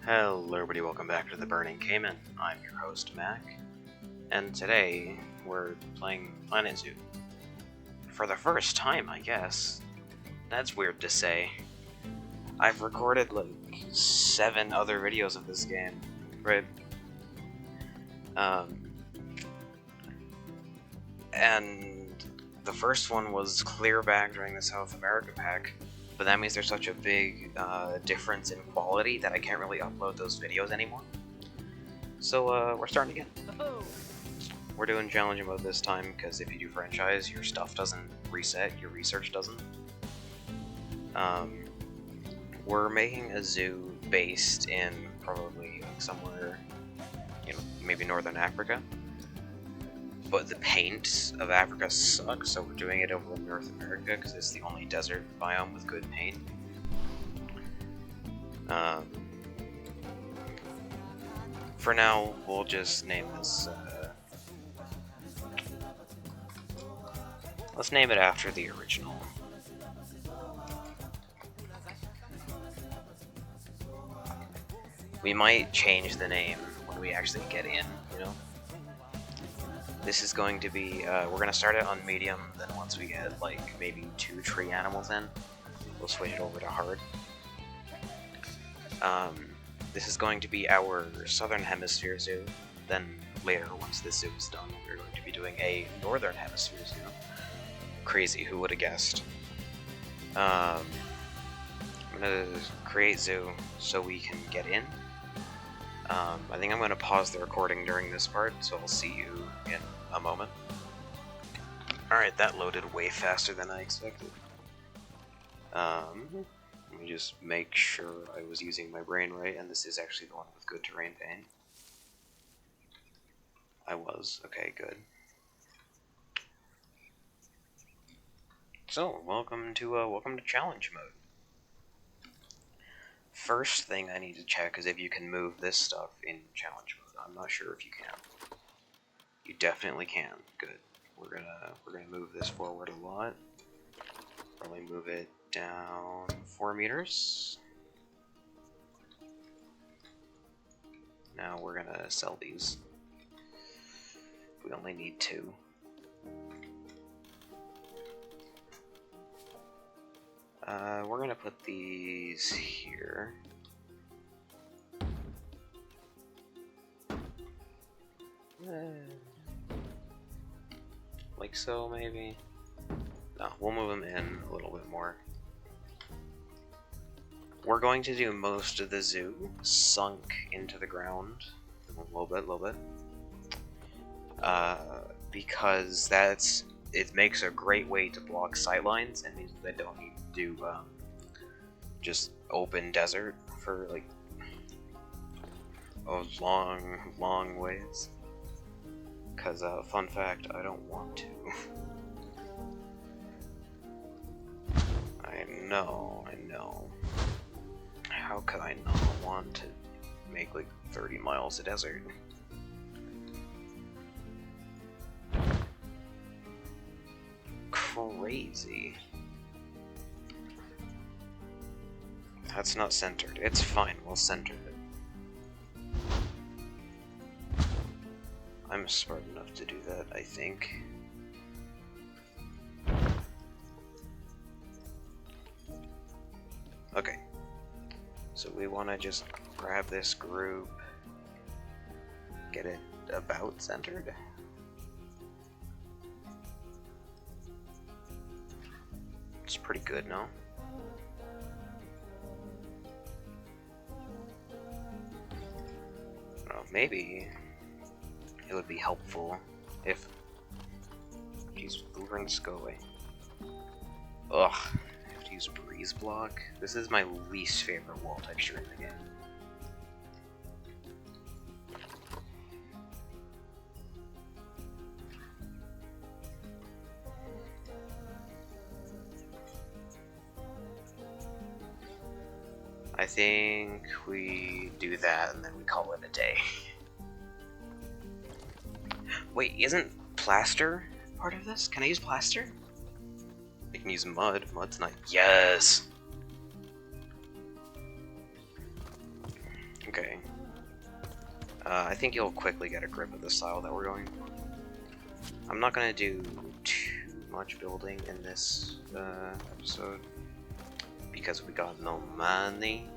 Hello everybody, welcome back to the Burning Cayman. I'm your host Mac, and today we're playing Planet Zoo. For the first time, I guess. That's weird to say. I've recorded like 7 other videos of this game, right? And the first one was clear back during the South America pack. But that means there's such a big difference in quality that I can't really upload those videos anymore. So we're starting again. We're doing challenge mode this time because if you do franchise, your stuff doesn't reset, your research doesn't. We're making a zoo based in probably like somewhere, maybe Northern Africa. But the paint of Africa sucks, so we're doing it over in North America because it's the only desert biome with good paint. For now, we'll just name this. Let's name it after the original. We might change the name when we actually get in, This is going to be, we're going to start it on medium, then once we get, like, maybe 2 tree animals in, we'll switch it over to hard. This is going to be our Southern Hemisphere zoo, then later, once this zoo is done, we're going to be doing a Northern Hemisphere zoo. Crazy, who would have guessed? I'm going to create zoo so we can get in. I think I'm going to pause the recording during this part, so I'll see you in a moment. Alright, that loaded way faster than I expected. Let me just make sure I was using my brain right, and this is actually the one with good terrain paint. I was. Okay, good. So, welcome to challenge mode. First thing I need to check is if you can move this stuff in challenge mode. I'm not sure if you can. You definitely can. Good. We're gonna move this forward a lot. Probably move it down 4 meters. Now we're gonna sell these. We only need 2. We're gonna put these here. Like so, maybe? No, we'll move them in a little bit more. We're going to do most of the zoo sunk into the ground. A little bit. Because it makes a great way to block sightlines and means they don't need to do just open desert for like a long ways. Because fun fact, I don't want to. I know. How could I not want to make like 30 miles of desert? Crazy. That's not centered. It's fine, we'll center it. I'm smart enough to do that, I think. Okay. So we want to just grab this group, get it about centered. It's pretty good, no? Well, maybe it would be helpful if... Jeez, Boomerang's go away. Ugh, I have to use breeze block. This is my least favorite wall texture in the game. I think we do that and then we call it a day. Wait, isn't plaster part of this? Can I use plaster? I can use mud. Mud's not. Yes! Okay. I think you'll quickly get a grip of the style that we're going for. I'm not gonna do too much building in this episode because we got no money.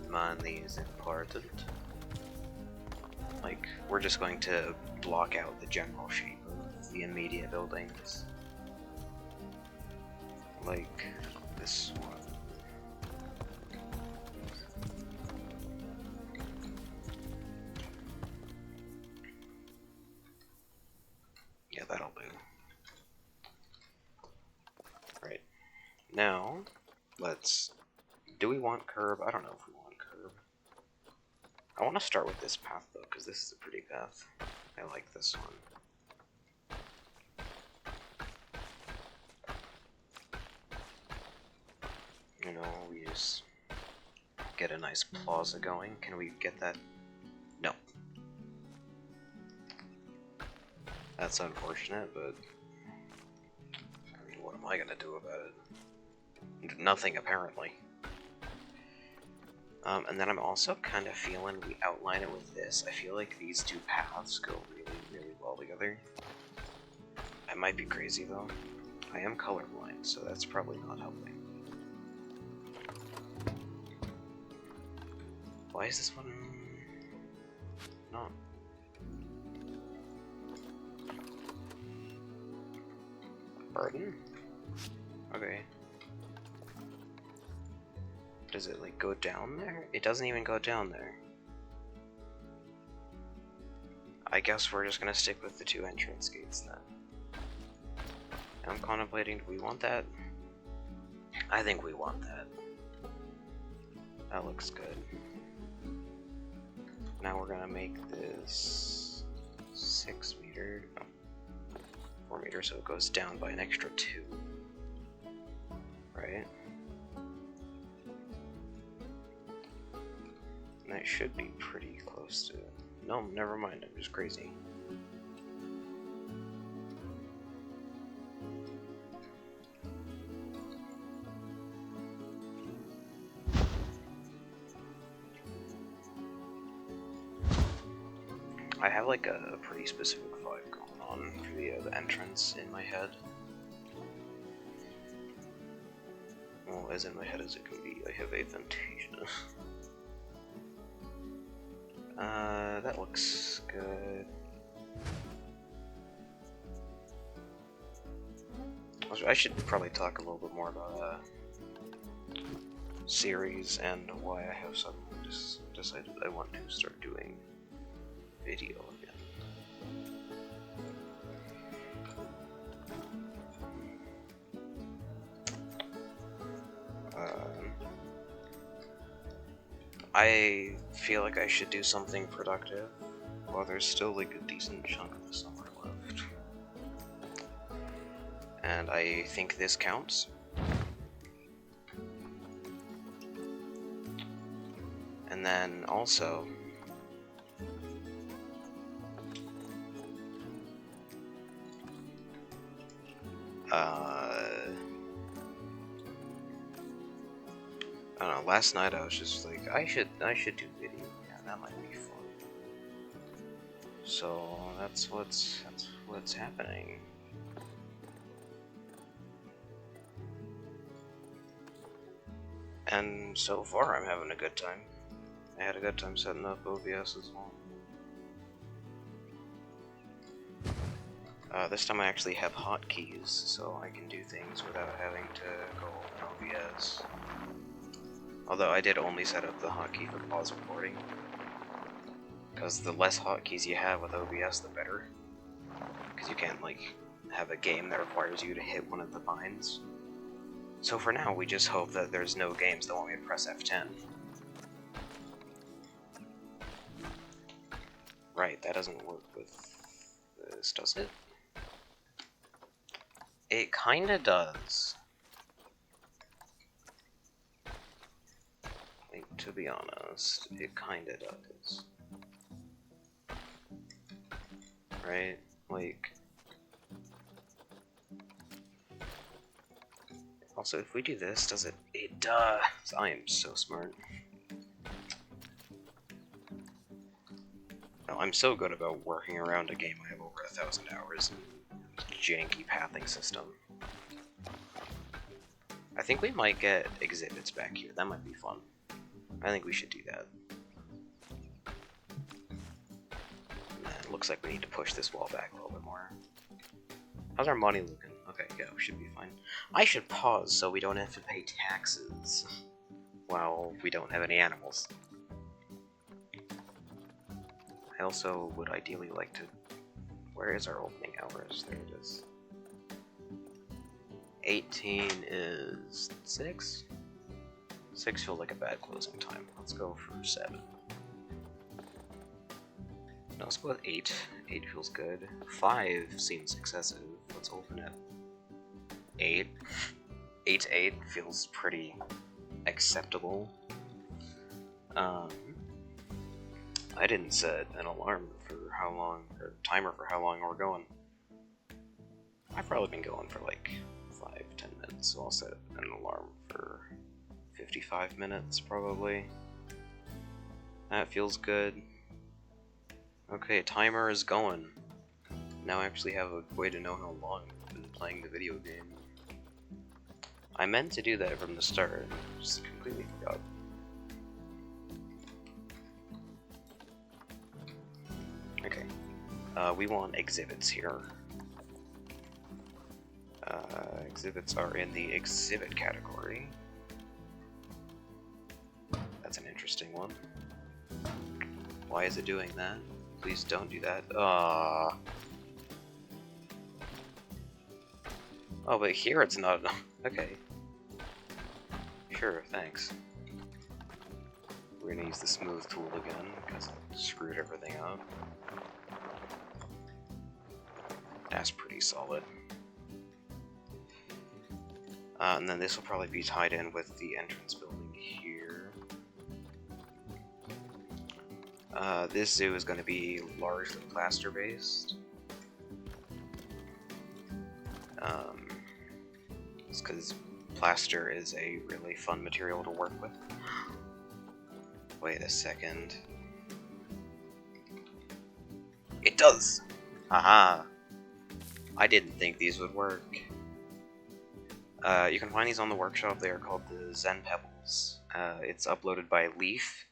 Money is important. Like, we're just going to block out the general shape of the immediate buildings. Like this one. Yeah, that'll do. Right. Now, let's... Do we want curb? I don't know if we want curb. I want to start with this path, though, because this is a pretty path. I like this one. You know, we just get a nice plaza going. Can we get that? No. That's unfortunate, but I mean, what am I gonna do about it? Nothing, apparently. And then I'm also kind of feeling we outline it with this. I feel like these two paths go really, really well together. I might be crazy, though. I am colorblind, so that's probably not helping. Why is this one not? Pardon? Okay. Does it, like, go down there? It doesn't even go down there. I guess we're just gonna stick with the two entrance gates then. I'm contemplating, do we want that? I think we want that. That looks good. Now we're gonna make this 6 meter, oh, 4 meters, so it goes down by an extra 2. Right? And that should be pretty close to... No, never mind, I'm just crazy. I have like a pretty specific vibe going on for the entrance in my head. Well, as in my head as it can be. I have aphantasia. That looks good. I should probably talk a little bit more about series and why I have suddenly decided I want to start doing video again. I feel like I should do something productive while there's still like a decent chunk of the summer left. And I think this counts. And then also, I don't know, last night I was just like, I should do video, yeah, that might be fun. So that's what's happening. And so far I'm having a good time. I had a good time setting up OBS as well. This time I actually have hotkeys, so I can do things without having to go open OBS. Although I did only set up the hotkey for pause recording, because the less hotkeys you have with OBS, the better. Because you can't, like, have a game that requires you to hit one of the binds. So for now, we just hope that there's no games that want me to press F10. Right, that doesn't work with this, does it? It kinda does. Like, to be honest, it kinda does. Right? Like... Also, if we do this, does it? It does! I am so smart. No, I'm so good about working around a game I have over 1,000 hours in janky pathing system. I think we might get exhibits back here. That might be fun. I think we should do that. It looks like we need to push this wall back a little bit more. How's our money looking? Okay, yeah, we should be fine. I should pause so we don't have to pay taxes while we don't have any animals. I also would ideally like to... Where is our opening hours? There it is. 18 is 6? 6 feels like a bad closing time. Let's go for 7. No, let's go with 8. 8 feels good. 5 seems excessive. Let's open at 8. 8 to 8 feels pretty acceptable. I didn't set an alarm for how long, or timer for how long we're going. I've probably been going for like 5-10 minutes, so I'll set an alarm for 55 minutes probably. That feels good. Okay, timer is going. Now I actually have a way to know how long I've been playing the video game. I meant to do that from the start, just completely forgot. Okay, we want exhibits here. Exhibits are in the exhibit category. That's an interesting one. Why is it doing that? Please don't do that. Oh, but here it's not enough. Okay. Sure, thanks. We're gonna use the smooth tool again, because I screwed everything up. That's pretty solid. And then this will probably be tied in with the entrance building here. This zoo is going to be largely plaster based. It's because plaster is a really fun material to work with. Wait a second. It does! Haha! I didn't think these would work. You can find these on the workshop. They are called the Zen Pebbles. It's uploaded by Leaf.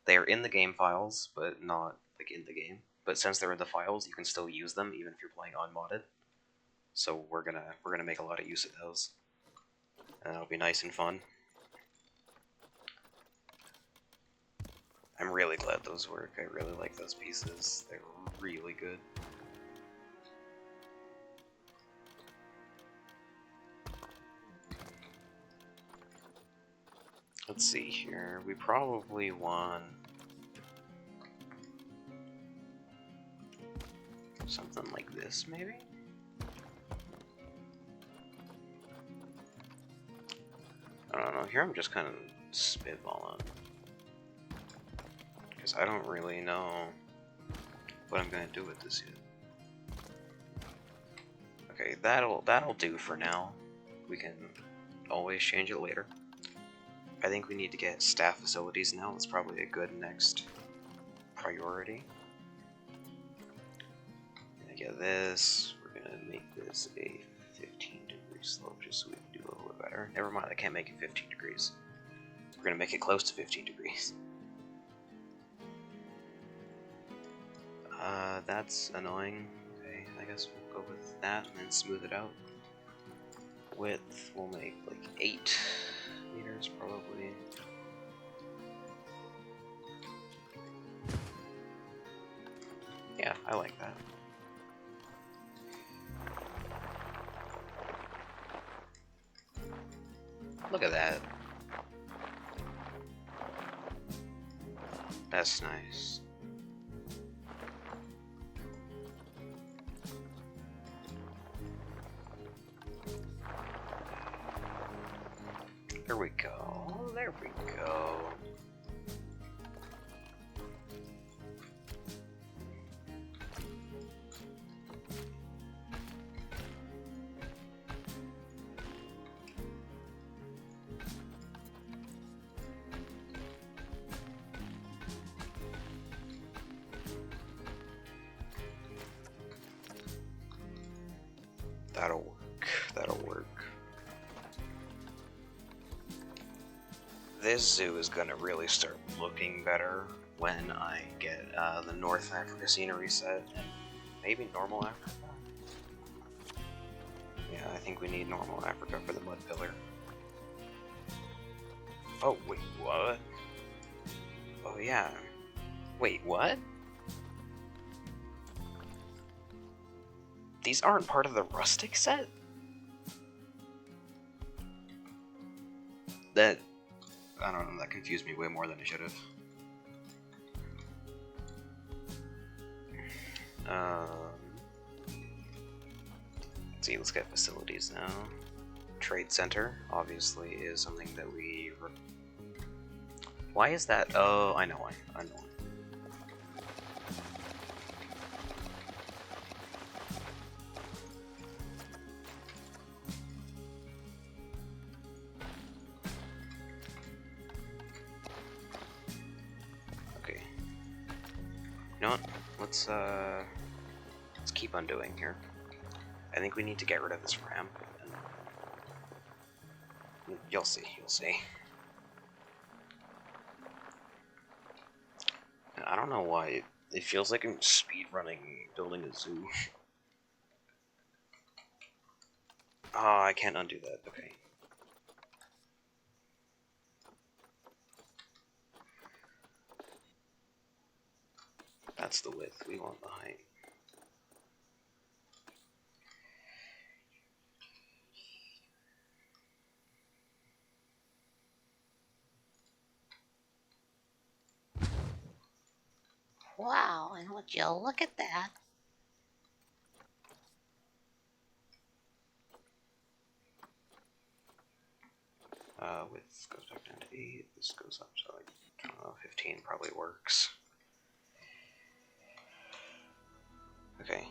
They are in the game files, but not like in the game. But since they're in the files, you can still use them even if you're playing unmodded. So we're gonna make a lot of use of those, and that'll be nice and fun. I'm really glad those work. I really like those pieces. They're really good. Let's see here. We probably want something like this, maybe? I don't know. Here I'm just kind of spitballing, because I don't really know what I'm gonna do with this yet. Okay, that'll do for now. We can always change it later. I think we need to get staff facilities now. That's probably a good next priority. Gonna get this. We're gonna make this a 15-degree slope just so we can do a little bit better. Never mind, I can't make it 15 degrees. We're gonna make it close to 15 degrees. That's annoying. Okay, I guess we'll go with that and then smooth it out. Width, we'll make like 8 meters probably. Yeah, I like that. Look at that. That's nice. There we go. There we go. That'll work. That'll work. This zoo is gonna really start looking better when I get the North Africa scenery set, and maybe normal Africa. Yeah, I think we need normal Africa for the mud pillar. Oh, wait, what? Oh, yeah. Wait, what? These aren't part of the rustic set? That... I don't know, that confused me way more than it should have. Let's see, let's get facilities now. Trade center, obviously, is something that we... Why is that? Oh, I know why. I know why. Okay. You know what? Let's keep on doing here. I think we need to get rid of this ramp. And you'll see, you'll see. I don't know why it feels like I'm speedrunning building a zoo. Oh, I can't undo that. Okay. That's the width. We want the height. Wow, and would you look at that? Width goes back down to 8. This goes up to like, I don't know, 15 probably works. Okay.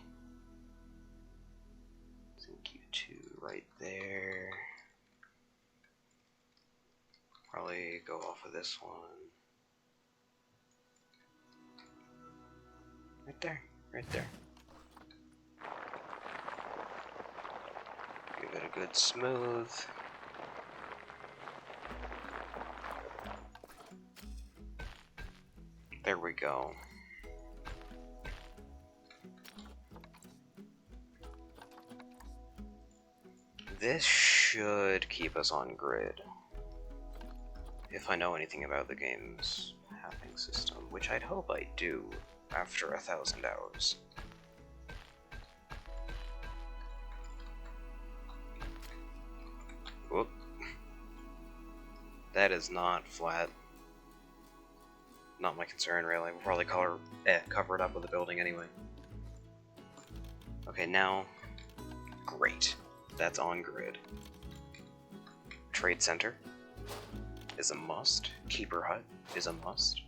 So keep 2 right there. Probably go off of this one. Right there. Right there. Give it a good smooth. There we go. This should keep us on grid. If I know anything about the game's pathing system, which I'd hope I do after 1,000 hours. Whoop. That is not flat. Not my concern, really. We'll probably cover it up with a building anyway. Okay, now... Great. That's on grid. Trade center is a must. Keeper hut is a must.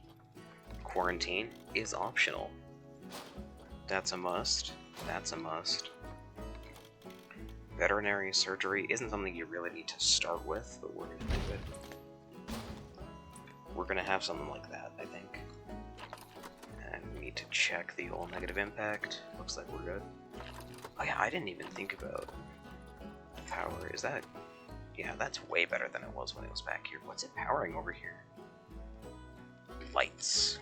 Quarantine is optional. That's a must. That's a must. Veterinary surgery isn't something you really need to start with, but we're gonna do it. We're gonna have something like that, I think. And we need to check the old negative impact. Looks like we're good. Oh yeah, I didn't even think about power. Is that... Yeah, that's way better than it was when it was back here. What's it powering over here? Lights.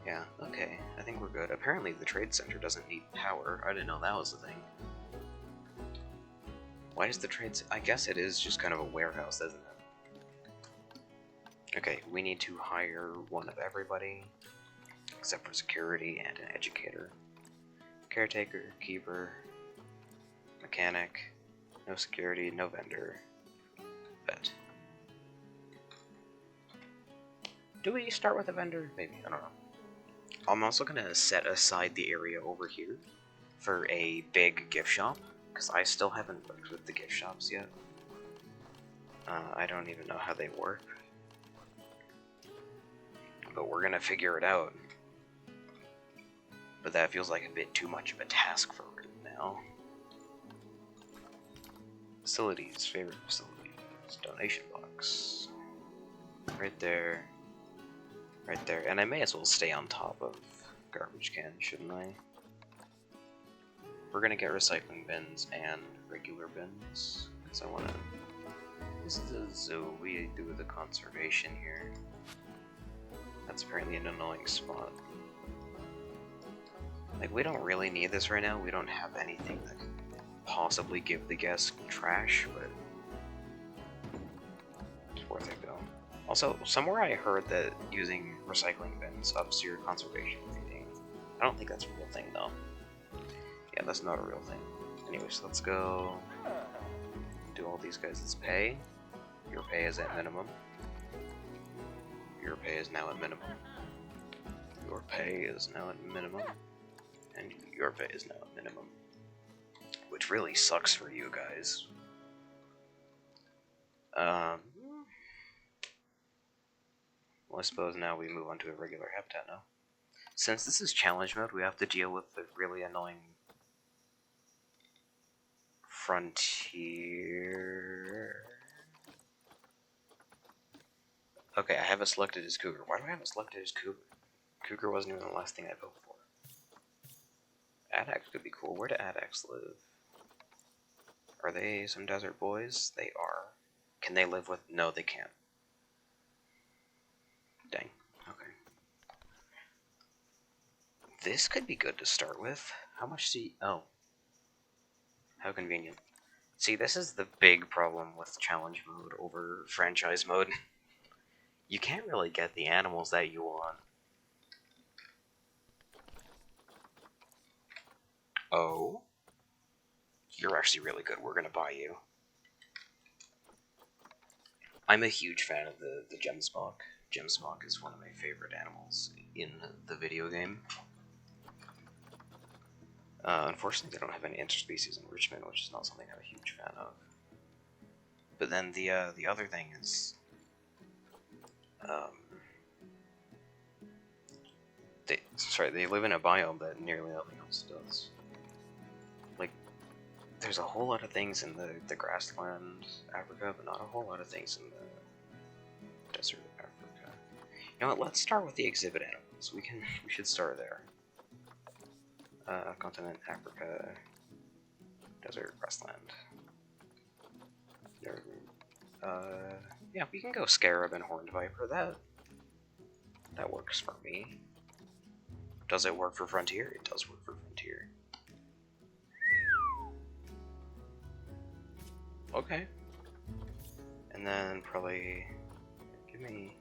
Yeah, okay. I think we're good. Apparently the trade center doesn't need power. I didn't know that was the thing. Why does the trade... I guess it is just kind of a warehouse, isn't it? Okay, we need to hire one of everybody, except for security and an educator. Caretaker, keeper, mechanic, no security, no vendor, vet. Do we start with a vendor? Maybe, I don't know. I'm also gonna set aside the area over here for a big gift shop, because I still haven't worked with the gift shops yet. I don't even know how they work. But we're gonna figure it out. But that feels like a bit too much of a task for right now. Facilities, favorite facilities, donation box. Right there. Right there. And I may as well stay on top of garbage can, shouldn't I? we're gonna get recycling bins and regular bins, because I wanna... This is the zoo, we do the conservation here. That's apparently an annoying spot. Like, we don't really need this right now, we don't have anything that could possibly give the guests trash, but... it's worth a go. Also, somewhere I heard that using recycling bins ups your conservation rating. I don't think that's a real thing, though. Yeah, that's not a real thing. Anyways, let's go do all these guys' pay. Your pay is at minimum. Your pay is now at minimum. Your pay is now at minimum. And your pay is now at minimum. Which really sucks for you guys. Well, I suppose now we move on to a regular habitat now. Since this is challenge mode, we have to deal with the really annoying frontier. Okay, I have it selected as cougar. Why do I have it selected as cougar? Cougar wasn't even the last thing I voted for. Adax could be cool. Where do Adax live? Are they some desert boys? They are. Can they live with... No, they can't. Dang. Okay. This could be good to start with. How much do you... Oh. How convenient. See, this is the big problem with challenge mode over franchise mode. You can't really get the animals that you want. Oh? You're actually really good. We're gonna buy you. I'm a huge fan of the Gemsbok. Gemsbok is one of my favorite animals in the video game. Unfortunately, they don't have any interspecies enrichment, which is not something I'm a huge fan of. But then the other thing is, they live in a biome that nearly nothing else does. Like, there's a whole lot of things in the grassland Africa, but not a whole lot of things in the desert Africa. You know what? Let's start with the exhibit animals. We should start there. Continent Africa, desert grassland. Yeah, we can go scarab and horned viper. That works for me. Does it work for frontier? It does work for frontier. Okay. And then probably give me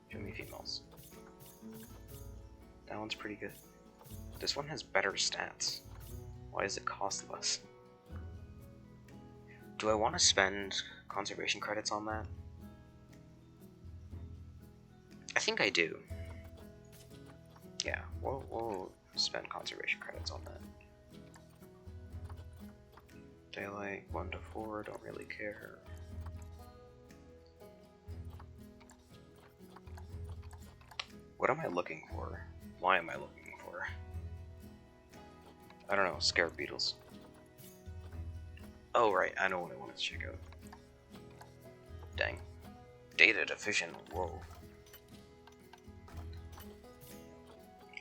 females. That one's pretty good. This one has better stats. Why does it cost less? Do I want to spend conservation credits on that? I think I do. Yeah, we'll spend conservation credits on that. Daylight 1 to 4, don't really care. What am I looking for? Why am I looking for? I don't know, scarab beetles. Oh right, I know what I wanted to check out. Dang. Data deficient, whoa.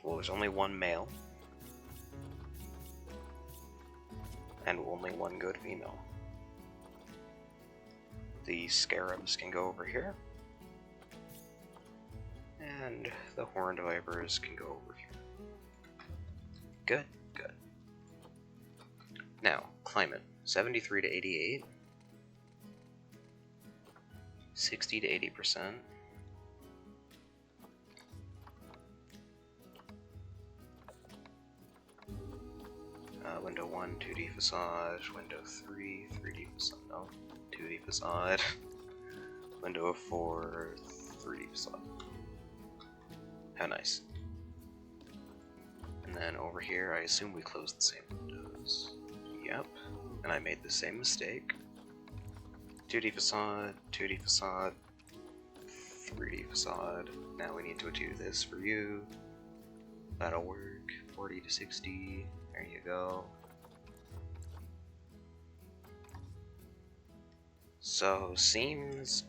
Well, there's only one male. And only one good female. The scarabs can go over here. And the horned vipers can go over here. Good, good. Now, climate. 73 to 88. 60 to 80%. Window 1, 2D facade. Window 3, 3D facade. No, 2D facade. Window 4, 3D facade. How nice. And then over here, I assume we closed the same windows. Yep. And I made the same mistake. 2D facade, 2D facade, 3D facade. Now we need to do this for you. That'll work. 40 to 60. There you go. So, seems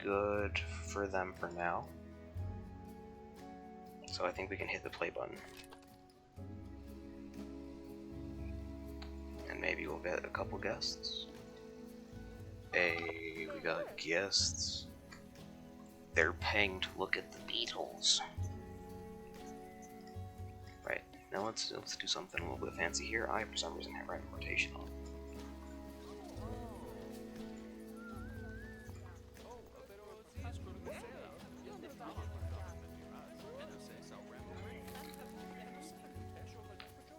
good for them for now. So I think we can hit the play button. maybe we'll get a couple guests. Hey, we got guests. They're paying to look at the beetles. Right, now let's do something a little bit fancy here. I, for some reason, have random rotation on.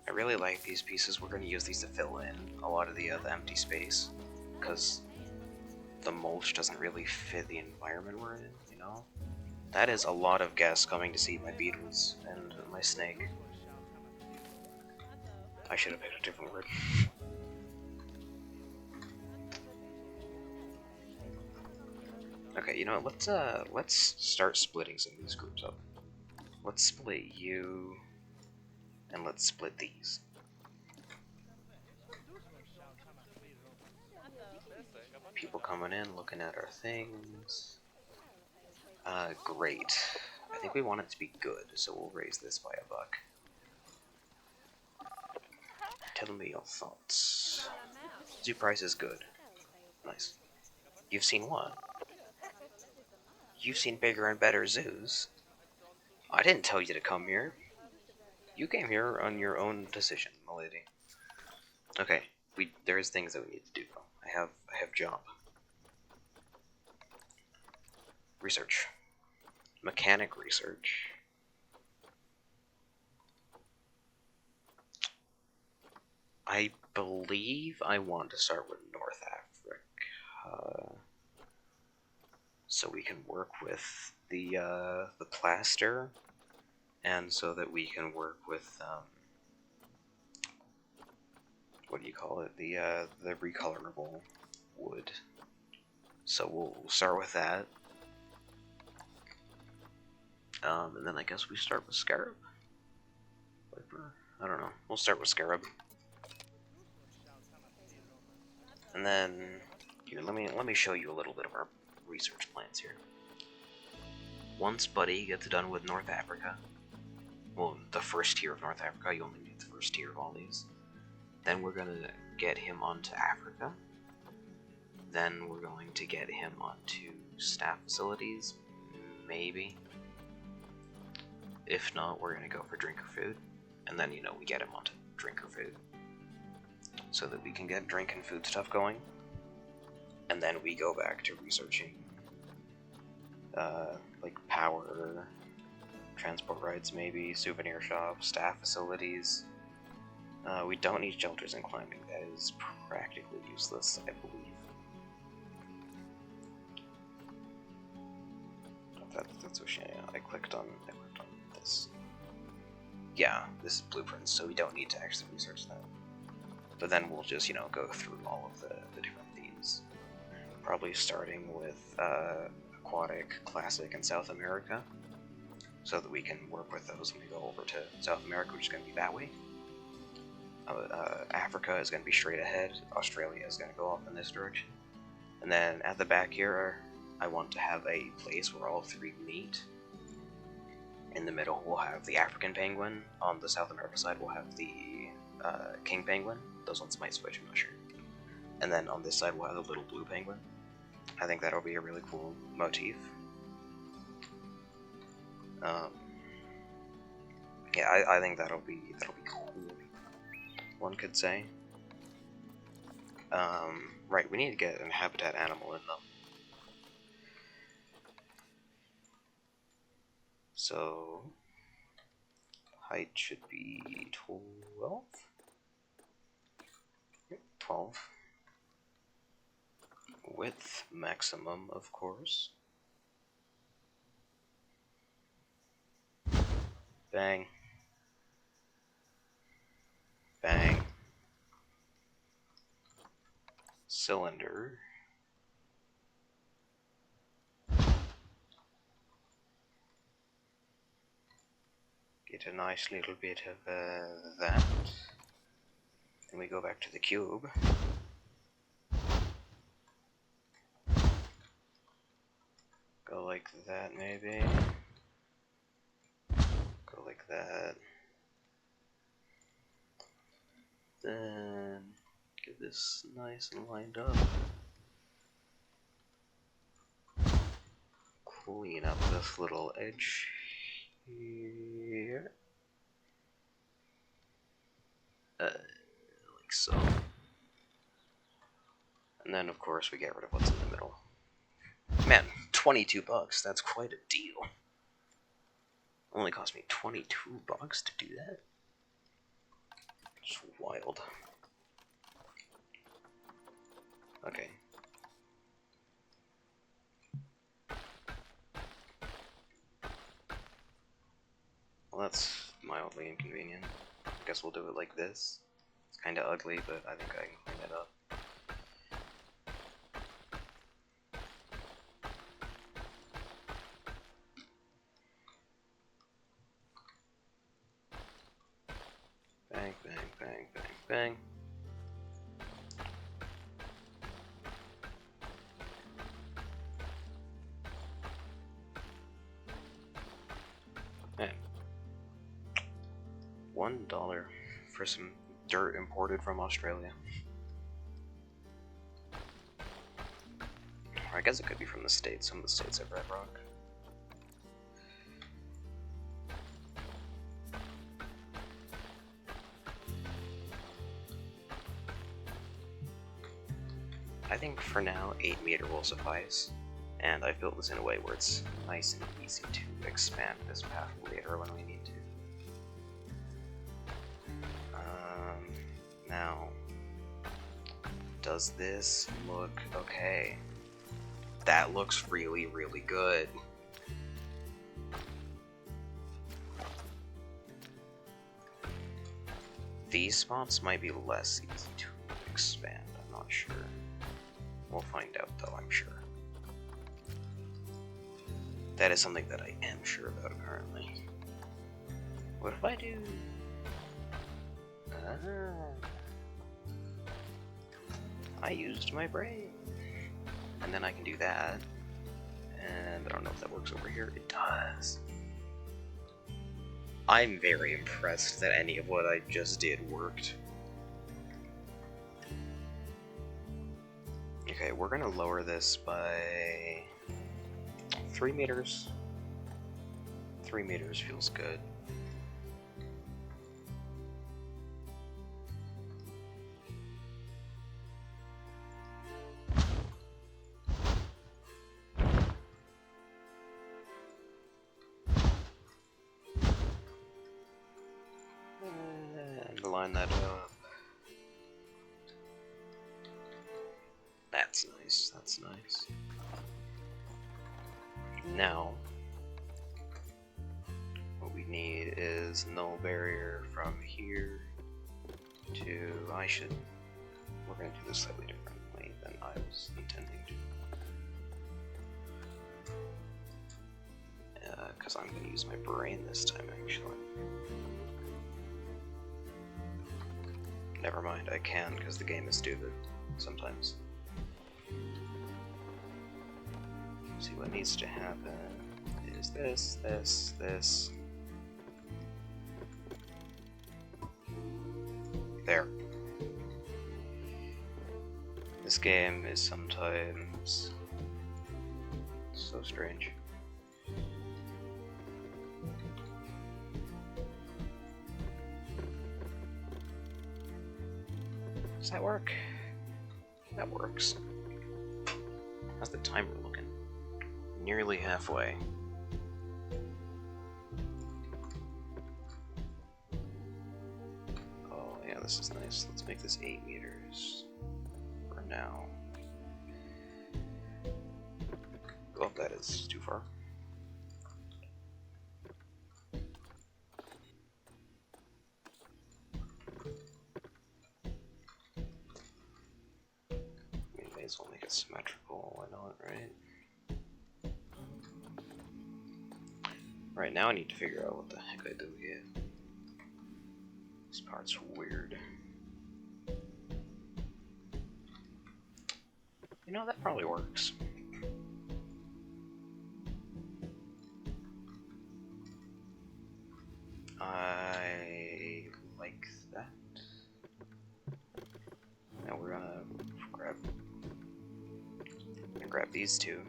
I really like these pieces. We're going to use these to fill in a lot of the empty space, because the mulch doesn't really fit the environment we're in, you know? That is a lot of guests coming to see my beetles and my snake. I should have picked a different word. Okay, you know what, let's start splitting some of these groups up. Let's split you, and let's split these. People coming in, looking at our things. Great. I think we want it to be good, so we'll raise this by $1. Tell me your thoughts. Zoo price is good. Nice. You've seen what? You've seen bigger and better zoos. I didn't tell you to come here. You came here on your own decision, milady. Okay, there's things that we need to do though. I have job. Research. Mechanic research. I believe I want to start with North Africa, so we can work with the plaster, and so that we can work with what do you call it? The recolorable wood. So we'll start with that, and then I guess we start with Scarab. Viper? I don't know. We'll start with Scarab. And then here, let me show you a little bit of our research plans here. Once Buddy gets done with North Africa, well, the first tier of North Africa, you only need the first tier of all these. Then we're gonna get him onto Africa. Then we're going to get him onto staff facilities, maybe. If not, we're gonna go for drinker food, and then, you know, we get him onto drinker food, so that we can get drink and food stuff going, and then we go back to researching, like power, transport rides maybe, souvenir shops, staff facilities. We don't need shelters and climbing. That is practically useless, I believe. That's what I clicked on this. Yeah, this is blueprints, so we don't need to actually research that. But then we'll just, you know, go through all of the different themes. Probably starting with aquatic, classic, and South America, so that we can work with those when we go over to South America, which is going to be that way. Africa is going to be straight ahead. Australia is going to go off in this direction. And then at the back here, I want to have a place where all three meet. In the middle, we'll have the African penguin. On the South America side, we'll have the king penguin. Those ones might switch, I'm not sure. And then on this side, we'll have the little blue penguin. I think that'll be a really cool motif. Yeah, I think that'll be cool, one could say. Right, we need to get a habitat animal in them. So, height should be 12? Yep, 12. Width maximum, of course. Bang. Bang. Cylinder. Get a nice little bit of that. Then we go back to the cube. Go like that, maybe. Go like that. Then this nice and lined up. Clean up this little edge here. Like so. And then, of course, we get rid of what's in the middle. Man, 22 bucks, that's quite a deal. Only cost me 22 bucks to do that? It's wild. Okay. Well, that's mildly inconvenient. Guess we'll do it like this. It's kinda ugly, but I think I can clean it up. Bang, bang, bang, bang, bang. Man. $1 for some dirt imported from Australia. Or I guess it could be from the States. Some of the states have red rock. I think for now 8 meter will suffice, and I've built this in a way where it's nice and easy to expand this path later when we need to. Now, does this look okay? That looks really, really good. These spots might be less easy to expand, I'm not sure. We'll find out though, I'm sure. That is something that I am sure about currently. What if I do... I used my brain. And then I can do that. And I don't know if that works over here. It does. I'm very impressed that any of what I just did worked. Okay, we're gonna lower this by 3 meters. 3 meters feels good. And line that up. That's nice, that's nice. Now, what we need is null barrier from here to... we're going to do this slightly differently than I was intending to. Because I'm going to use my brain this time, actually. Never mind, I can, because the game is stupid, sometimes. See, what needs to happen is this, this, this. There. This game is sometimes so strange. Does that work? That works. How's the timer looking? Nearly halfway. Oh yeah, this is nice. Let's make this 8 meters for now. Oh, that is too far. May as well make it symmetrical, why not, right? Right now I need to figure out what the heck I do here. This part's weird. You know, that probably works. I like that. Now we're gonna these two.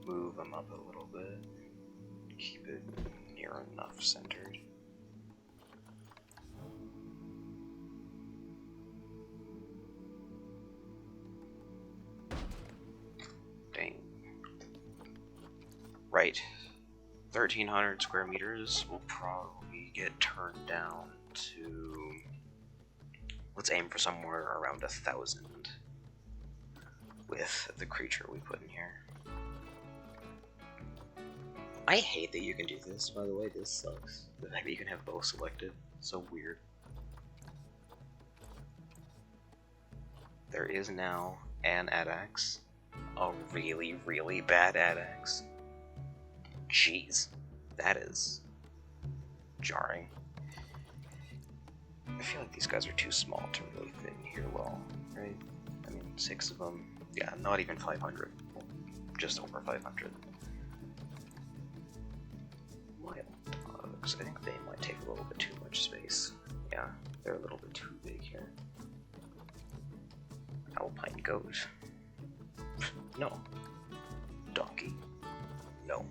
Move them up a little bit. Keep it near enough centered. Dang. Right. 1,300 square meters will probably get turned down to... Let's aim for somewhere around 1,000 with the creature we put in here. I hate that you can do this, by the way. This sucks. The fact that you can have both selected. So weird. There is now an ADAX. A really, really bad ADAX. Jeez. That is jarring. I feel like these guys are too small to really fit in here well, right? I mean, 6 of them. Yeah, not even 500. Just over 500. Wild dogs. I think they might take a little bit too much space. Yeah, they're a little bit too big here. Alpine goat. No. Donkey. No.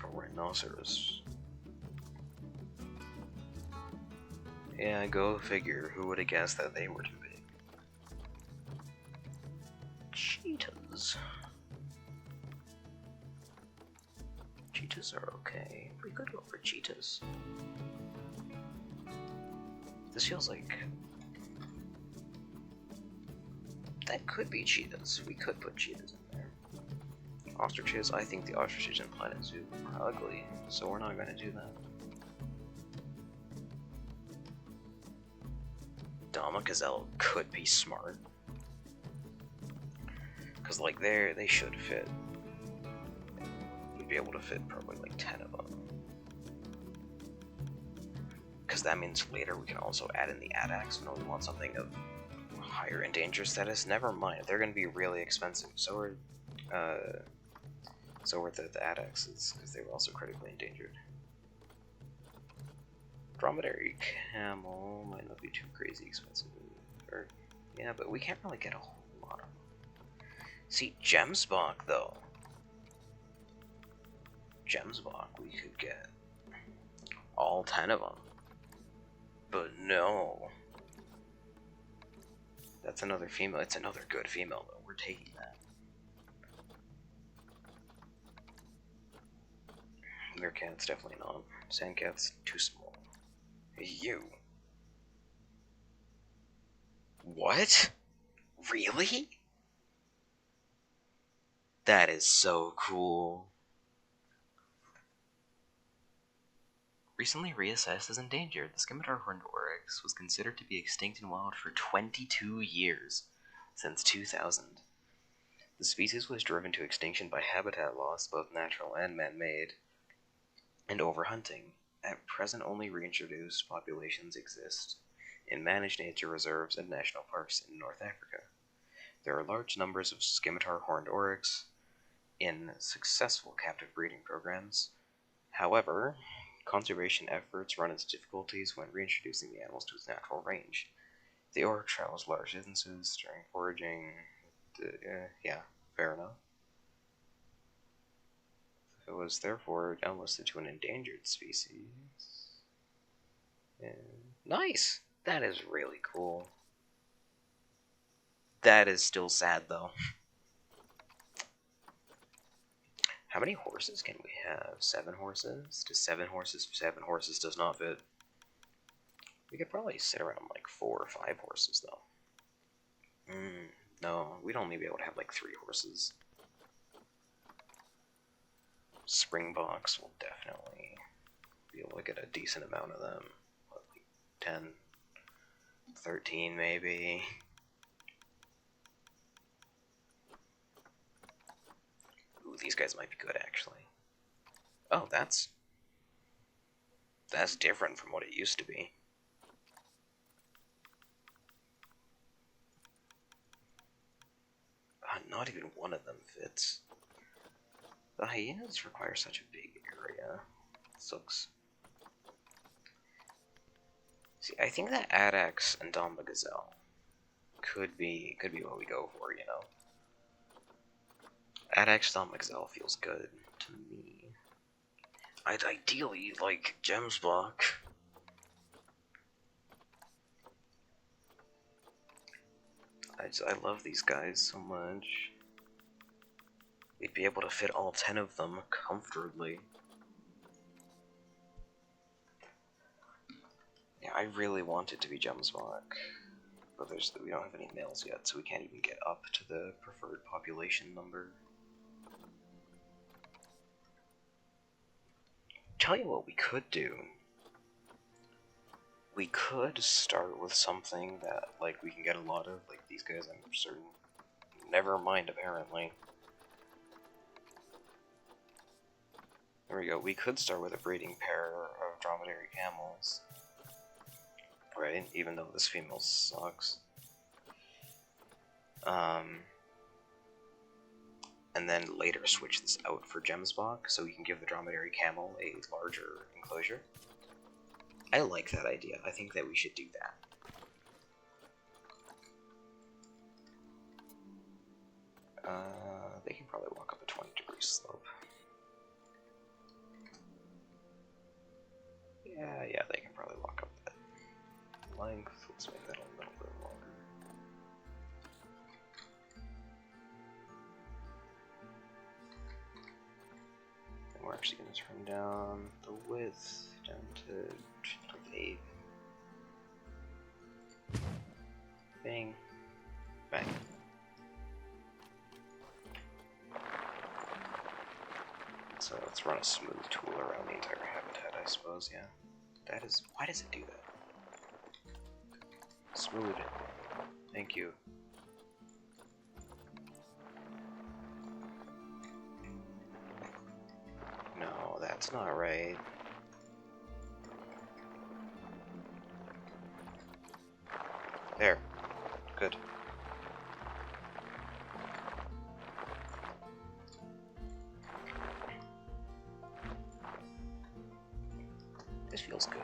A rhinoceros. Yeah, go figure. Who would have guessed that they were too big? Cheetahs. Cheetahs are okay. We could go for cheetahs. This feels like... that could be cheetahs. We could put cheetahs in there. Ostriches, I think the ostriches in Planet Zoo are ugly, so we're not going to do that. Dama Gazelle could be smart. Because, like, they should fit. We'd be able to fit probably like 10 of them. Because that means later we can also add in the ADAX when we want something of higher endangered status. Never mind, they're going to be really expensive. So are the ADAXs, because they were also critically endangered. Dromedary camel might not be too crazy expensive. Or, yeah, but we can't really get a whole lot of them. See, Gemsbok, though. Gemsbok, we could get all 10 of them. But no. That's another female. It's another good female, though. We're taking that. Meerkat's definitely not. Sandcat's too small. You. What? Really? That is so cool. Recently reassessed as endangered, the scimitar horned oryx was considered to be extinct in wild for 22 years, since 2000. The species was driven to extinction by habitat loss, both natural and man-made, and overhunting. At present, only reintroduced populations exist in managed nature reserves and national parks in North Africa. There are large numbers of scimitar horned oryx in successful captive breeding programs. However, conservation efforts run into difficulties when reintroducing the animals to its natural range. The oryx travels large distances during foraging. Yeah, fair enough. It was therefore downlisted to an endangered species. Nice! That is really cool. That is still sad, though. How many horses can we have? 7 horses? To 7 horses? 7 horses does not fit. We could probably sit around like 4 or 5 horses, though. No, we'd only be able to have like 3 horses. Springboks will definitely be able to get a decent amount of them. What, like 10, 13 maybe. Ooh, these guys might be good, actually. Oh, that's different from what it used to be. Not even one of them fits. The hyenas require such a big area. Sucks. See, I think that ADAX and Dama Gazelle could be what we go for, you know. Adax Excel feels good to me. I'd ideally like Gems Block. I love these guys so much. We'd be able to fit all 10 of them comfortably. Yeah, I really want it to be Gems Block. But we don't have any males yet, so we can't even get up to the preferred population number. Tell you what we could do. We could start with something that, like, we can get a lot of, like these guys, I'm certain. Never mind, apparently. There we go. We could start with a breeding pair of dromedary camels. Right? Even though this female sucks. And then later switch this out for Gemsbach, so we can give the dromedary camel a larger enclosure. I like that idea. I think that we should do that. They can probably walk up a 20-degree slope. Yeah, they can probably walk up that length. Let's make that a little bit longer. And we're actually going to turn down the width down to 8. Bang. Bang. So let's run a smooth tool around the entire habitat, I suppose, yeah. That is... why does it do that? Smooth. Thank you. No, that's not right. There. Good. This feels good.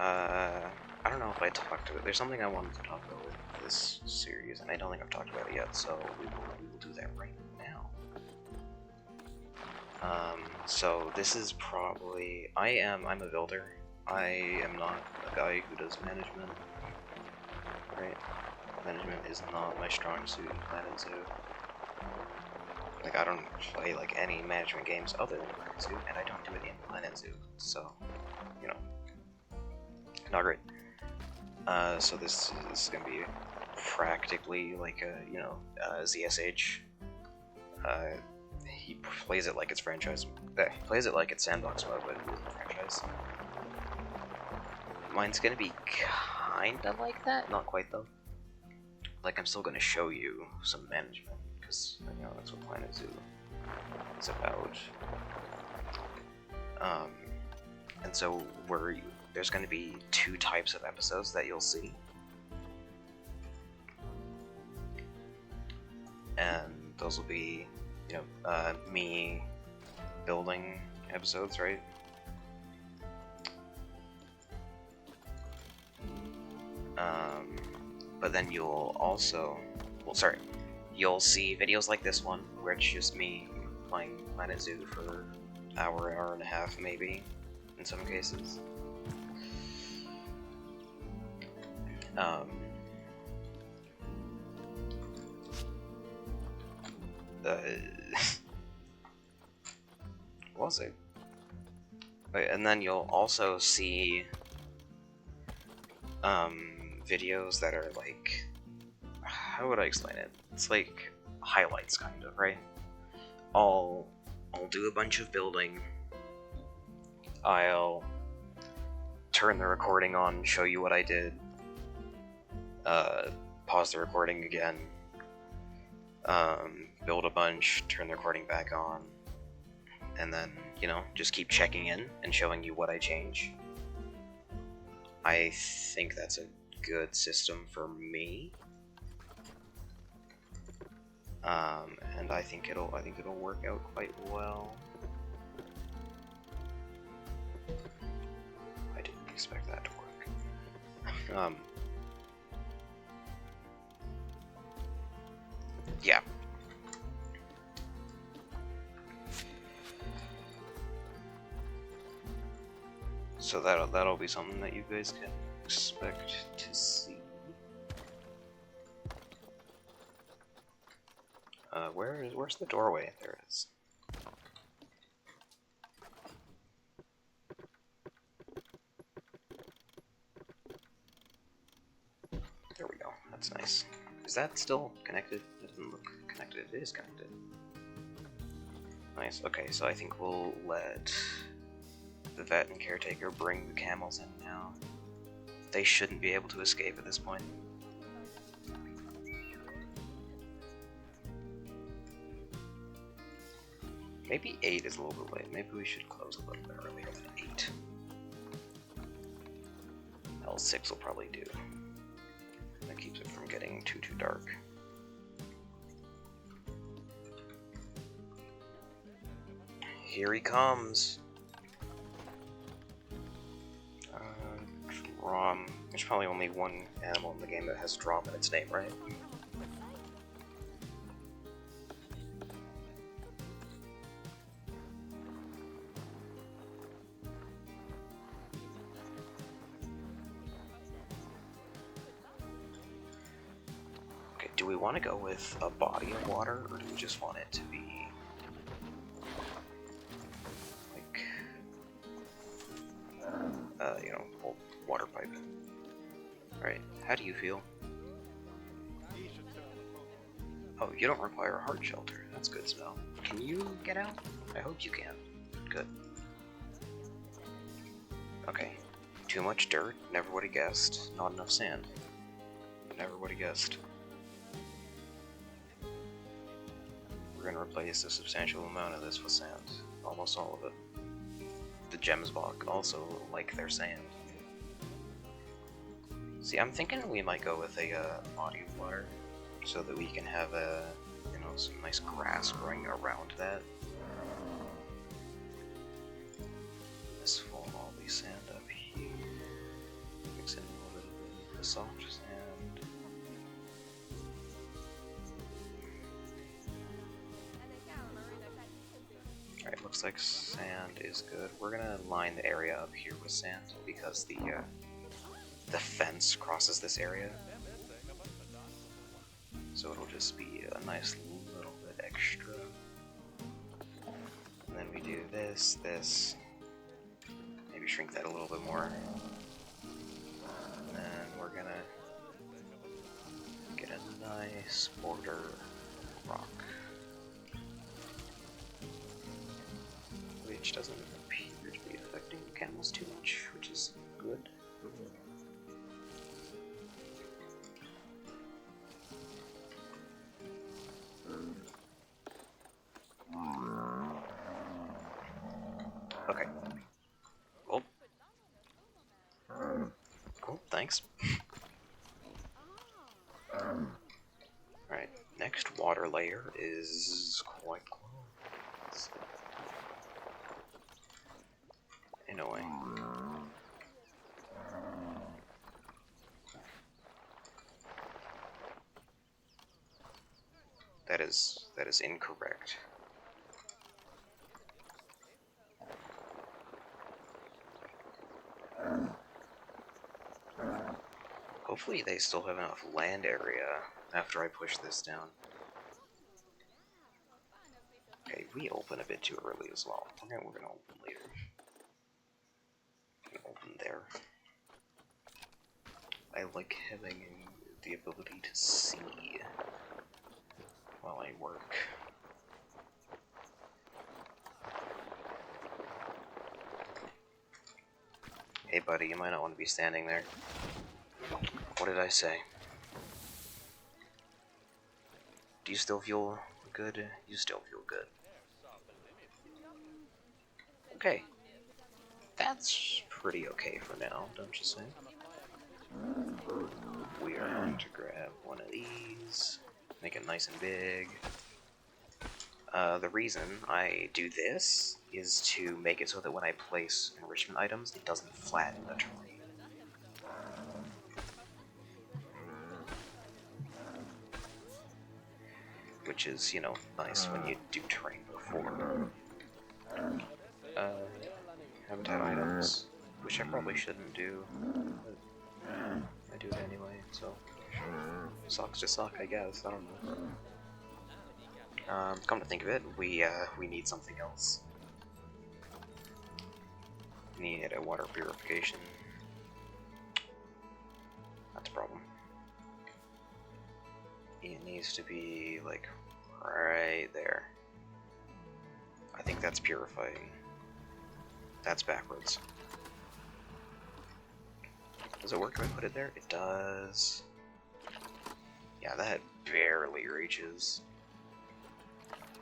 I don't know if I talked about it. There's something I wanted to talk about with this series, and I don't think I've talked about it yet, so we will do that right now. So this is probably... I'm a builder. I am not a guy who does management. Right? Management is not my strong suit in Planet Zoo. Like, I don't play, like, any management games other than Planet Zoo, and I don't do it in Planet Zoo, so, you know, not great. So this is gonna be practically like a, you know, ZSH. He plays it like it's franchise. He plays it like it's sandbox mode, but it's franchise. Mine's gonna be kinda like that, not quite though. Like, I'm still gonna show you some management, because, you know, that's what Planet Zoo is about. And so there's going to be 2 types of episodes that you'll see. And those will be, you know, me building episodes, right? But then you'll also, you'll see videos like this one, where it's just me playing Planet Zoo for an hour and a half, maybe, in some cases. What was it? And then you'll also see videos that are like, how would I explain it? It's like highlights, kind of, right? I'll do a bunch of building. I'll turn the recording on, show you what I did. Pause the recording again. Build a bunch, turn the recording back on, and then, you know, just keep checking in and showing you what I change. I think that's a good system for me. And I think it'll work out quite well. I didn't expect that to work. Yeah. So that'll be something that you guys can expect to see. Where's the doorway? There it is. There we go. That's nice. Is that still connected? It doesn't look connected. It is connected. Nice. Okay, so I think we'll let the vet and caretaker bring the camels in now. They shouldn't be able to escape at this point. Maybe 8 is a little bit late. Maybe we should close a little bit earlier than 8. L6 will probably do. That keeps it from getting too dark. Here he comes! Drom. There's probably only one animal in the game that has Drom in its name, right? Okay, do we want to go with a body of water, or do we just want it to be like, you know, old water pipe? Right, how do you feel? Oh, you don't require a heart shelter. That's good to know. Can you get out? I hope you can. Good. Okay. Too much dirt. Never would have guessed. Not enough sand. Never would have guessed. We're gonna replace a substantial amount of this with sand. Almost all of it. The gems block also like their sand. See, I'm thinking we might go with a body of water, so that we can have you know, some nice grass growing around that. This will all be sand up here. Mix in a little bit of the soft sand. Alright, looks like sand is good. We're gonna line the area up here with sand because the fence crosses this area. So it'll just be a nice little bit extra. And then we do this, maybe shrink that a little bit more. And then we're gonna get a nice border rock. Which doesn't appear to be affecting the camels too much, which is good. Okay. Well. Cool, thanks. Alright, next water layer is quite close. In a way. That is incorrect. Hopefully they still have enough land area after I push this down. Okay, we open a bit too early as well. We're gonna open later. We're gonna open there. I like having the ability to see while I work. Hey buddy, you might not want to be standing there. What did I say? Do you still feel good? You still feel good. Okay. That's pretty okay for now, don't you think? We are going to grab one of these, make it nice and big. The reason I do this is to make it so that when I place enrichment items, it doesn't flatten the terrain. which is, you know, nice when you do train before. Habitat items, which I probably shouldn't do, but I do it anyway, so sucks to suck, I guess. I don't know. Come to think of it, we need something else. We need a water purification. That's a problem. It needs to be like right there. I think that's purifying. That's backwards. Does it work if I put it there? It does. Yeah, that barely reaches.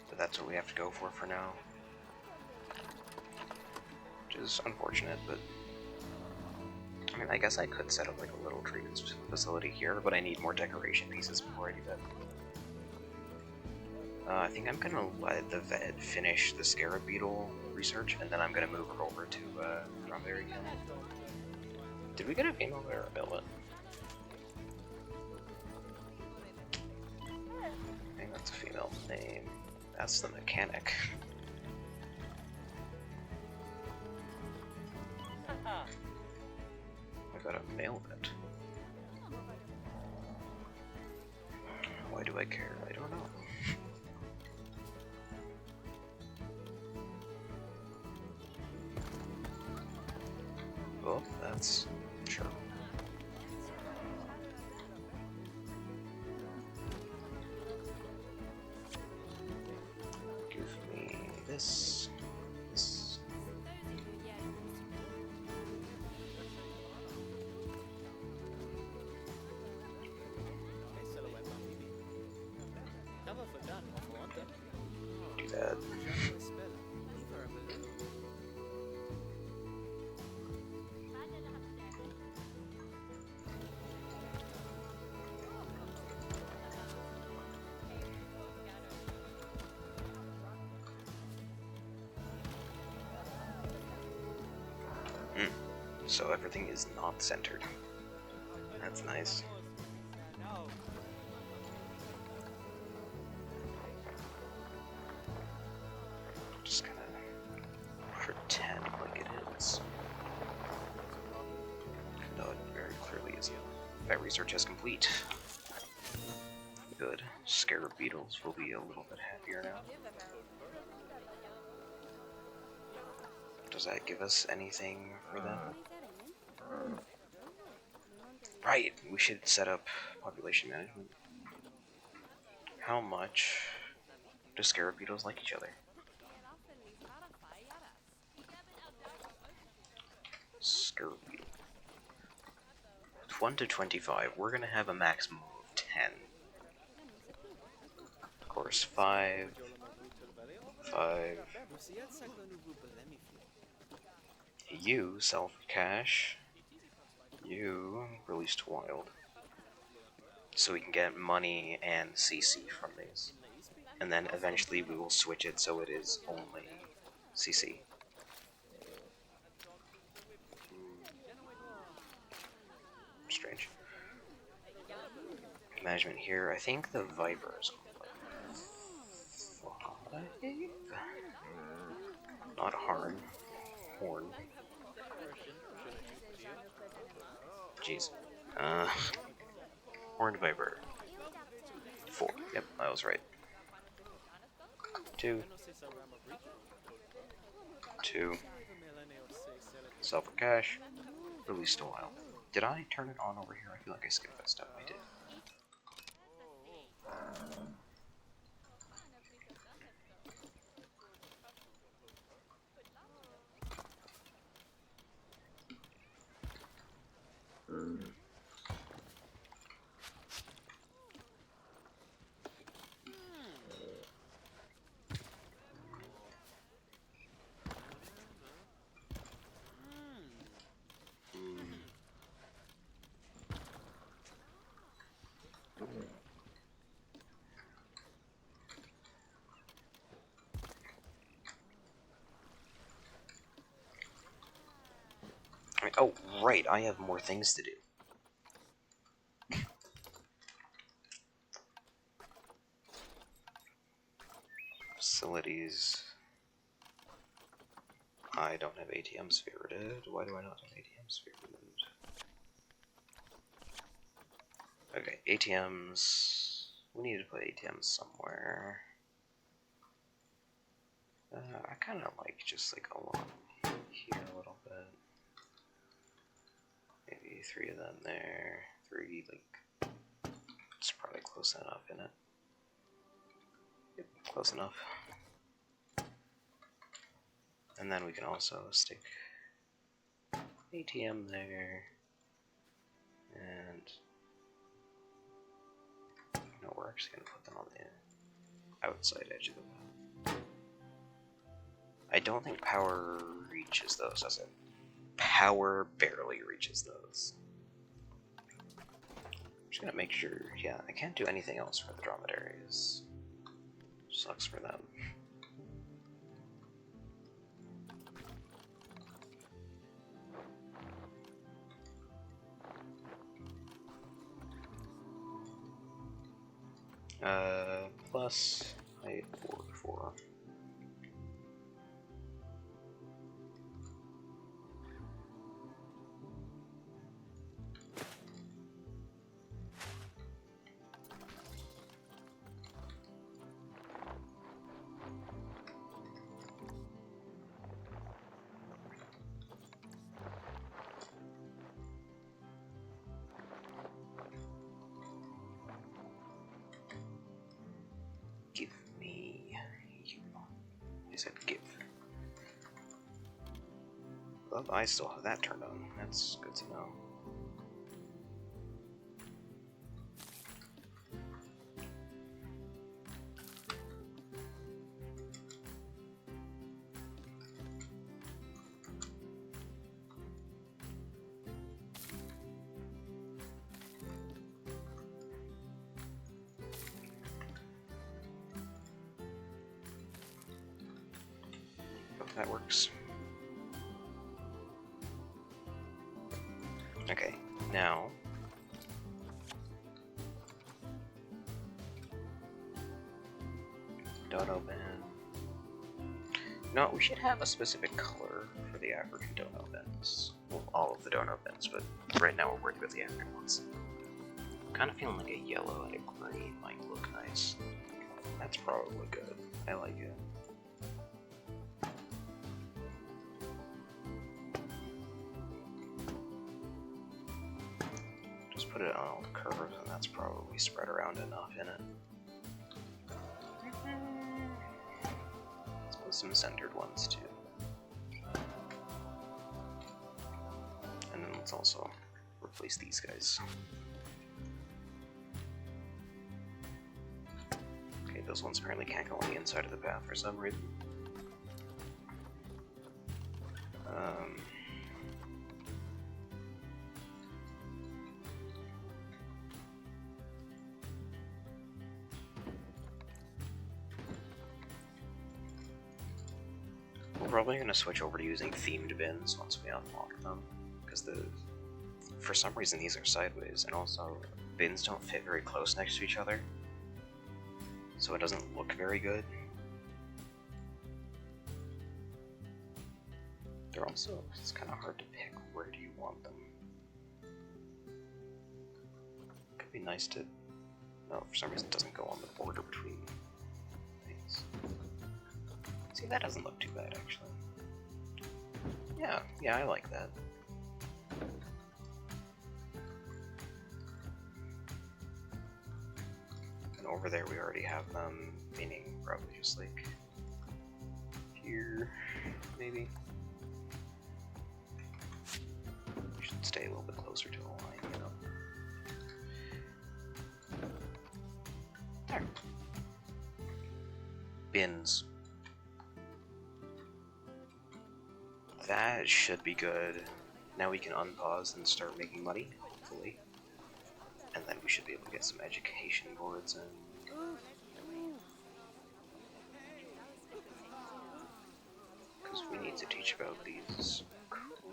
But that's what we have to go for now. Which is unfortunate, but... I mean, I guess I could set up like a little treatment facility here, but I need more decoration pieces before I do that. I think I'm gonna let the vet finish the scarab beetle research, and then I'm gonna move her over to dromedary camel. Did we get a female or a male? I think that's a female name. That's the mechanic. I got a male vet. Why do I care? I don't know. Well, that's sure. Give me this. This. Do that. So everything is not centered. That's nice. Just gonna pretend like it is. No, it very clearly is. That research is complete. Good. Scarab beetles will be a little bit happier now. Does that give us anything for them? Right, we should set up population management. How much do scarab beetles like each other? Scarab beetle. 1 to 25. We're gonna have a maximum of 10. Of course, 5. 5. You, self-cache. You, release to wild. So we can get money and CC from these. And then eventually we will switch it so it is only CC. Strange. Management here. I think the Vipers. Not harm. Horn. Jeez. Horned Viper. 4. Yep, I was right. 2. 2. Self-cache. Released a while. Did I turn it on over here? I feel like I skipped that step. I did. Oh, right, I have more things to do. Facilities. I don't have ATM spirited. Why do I not have ATM spirited? Okay, ATMs. We need to put ATMs somewhere. I kind of like just like along here a little bit. Maybe 3 of them there. 3, like, it's probably close enough in it. Yep, close enough. And then we can also stick ATM there. And no, we're actually going to put them on the outside edge of the map. I don't think power reaches those, does it? Power barely reaches those. I'm just gonna make sure, yeah, I can't do anything else for the dromedaries. Sucks for them. Plus height 44. Give me you. I said give. Well, I still have that turned on. That's good to know. Hope that works. Okay, now dono bin. No, we should have a specific color for the African dono bins. Well, all of the dono bins, but right now we're working with the African ones. I'm kind of feeling like a yellow and a green might look nice. That's probably good. I like it. Just put it on all the curves, and that's probably spread around enough in it. Let's put some centered ones too. And then let's also replace these guys. Okay, those ones apparently can't go on the inside of the path for some reason. We're probably going to switch over to using themed bins once we unlock them, because for some reason these are sideways, and also bins don't fit very close next to each other, so it doesn't look very good. They're also, it's kind of hard to pick where do you want them. Could be nice to, no, for some reason it doesn't go on the border between things. See, that doesn't look too bad, actually. Yeah, I like that. And over there we already have them, meaning probably just like here, maybe. We should stay a little bit closer to the line, you know. There. Bins. That should be good. Now we can unpause and start making money, hopefully. And then we should be able to get some education boards in. Because we need to teach about these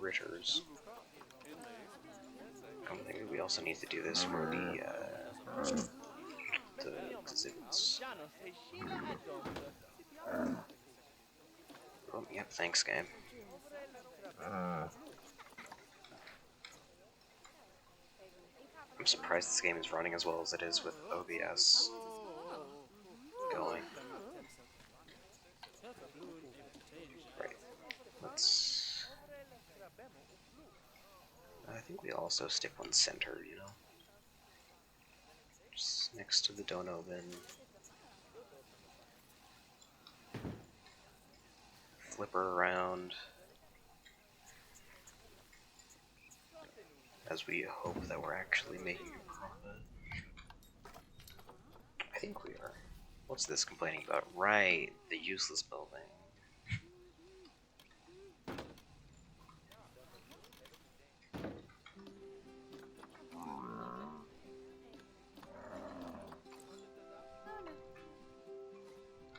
critters. Come to think of it, we also need to do this for the exhibits. Yep, thanks, game. I'm surprised this game is running as well as it is with OBS going. Right. Let's... I think we also stick one center, you know? Just next to the dono bin. Flip her around. As we hope that we're actually making a profit. I think we are. What's this complaining about? Right, the useless building.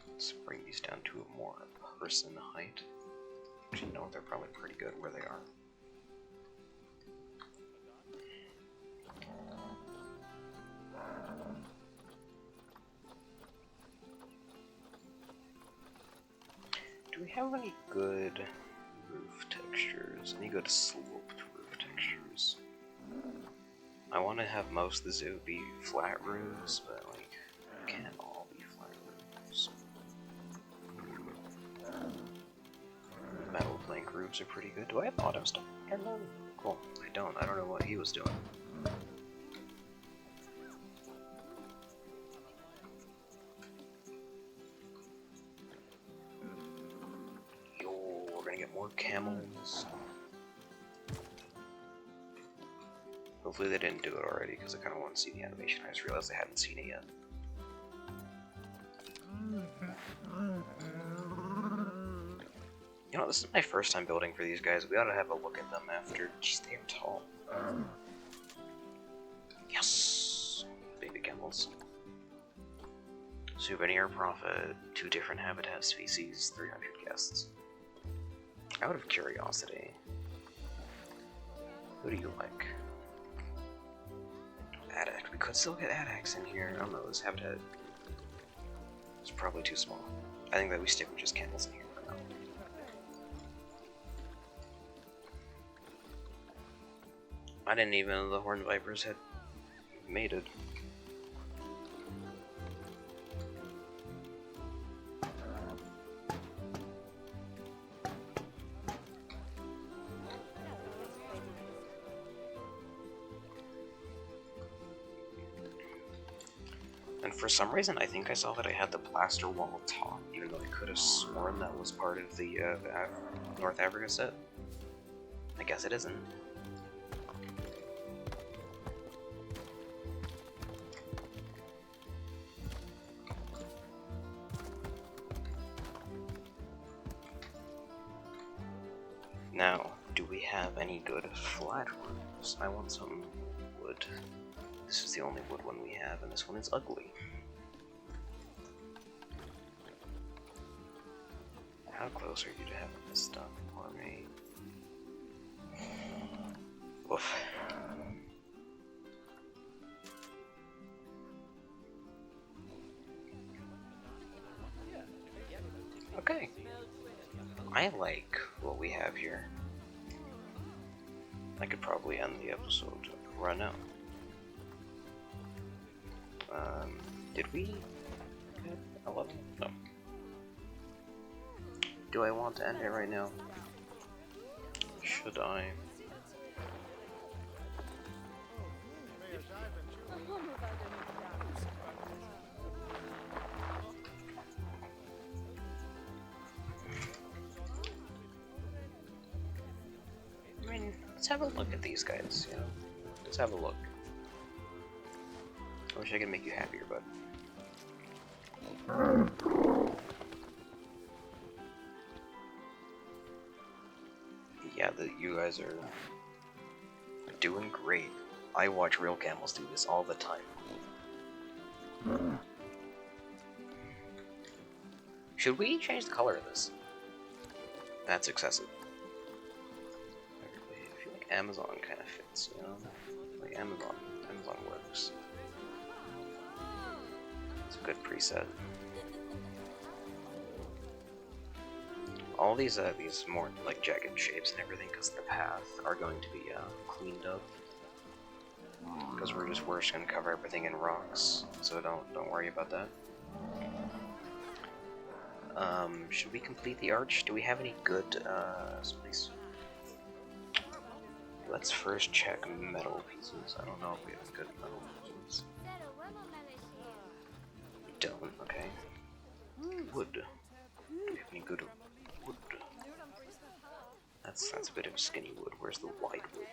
Let's bring these down to a more person height. Actually, no, they're probably pretty good where they are. Do we have any good roof textures? Any good sloped roof textures? I want to have most of the zoo be flat roofs, but like, it can't all be flat roofs. Metal plank roofs are pretty good. Do I have auto stuff? Cool. I don't. I don't know what he was doing. We're gonna get more camels. Hopefully they didn't do it already, because I kind of want to see the animation. I just realized I hadn't seen it yet. You know, this is my first time building for these guys. We ought to have a look at them after. Jeez, they are tall. Yes! Baby camels. Souvenir profit, 2 different habitat species, 300 guests. Out of curiosity, who do you like? Adax. We could still get Adax in here. I don't know, this habitat is probably too small. I think that we stick with just camels in here for now. I didn't even know the horned vipers had mated. And for some reason, I think I saw that I had the plaster wall top, even though I could have sworn that was part of the North Africa set. I guess it isn't. Now, do we have any good flat roofs? I want some wood. This is the only wood one we have, and this one is ugly. How close are you to having this stuff for me? Woof. Okay. I like what we have here. I could probably end the episode right now. Did we get 11? No. Do I want to end it right now? Should I? I mean, let's have a look at these guys, you know? Let's have a look. I wish I could make you happier, but... yeah, you guys are doing great. I watch real camels do this all the time. Should we change the color of this? That's excessive. I feel like Amazon kind of fits, you know? Like Amazon works. It's a good preset. all these more like jagged shapes and everything, because the path are going to be cleaned up. Because we're just gonna cover everything in rocks, so don't worry about that. Should we complete the arch? Do we have any good space? Let's first check metal pieces. I don't know if we have good metal pieces. We don't, okay. Wood. Do we have any good wood? That's a bit of skinny wood. Where's the wide wood?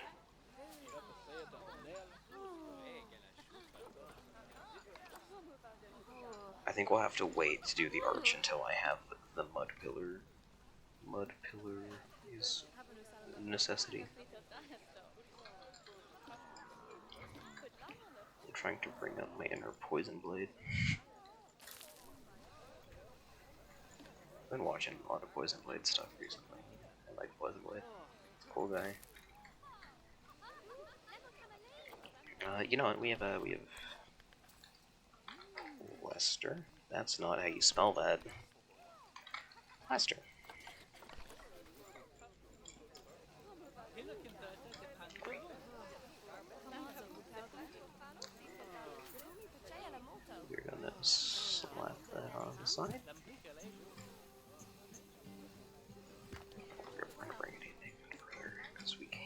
I think we'll have to wait to do the arch until I have the mud pillar. Mud pillar is a necessity. I'm trying to bring up my inner poison blade. I've been watching a lot of Poison Blade stuff recently. I like Poison Blade. It's a cool guy. You know what? We have Lester. That's not how you spell that. Lester. We're gonna slap that on the side. We're gonna bring anything over here because we can.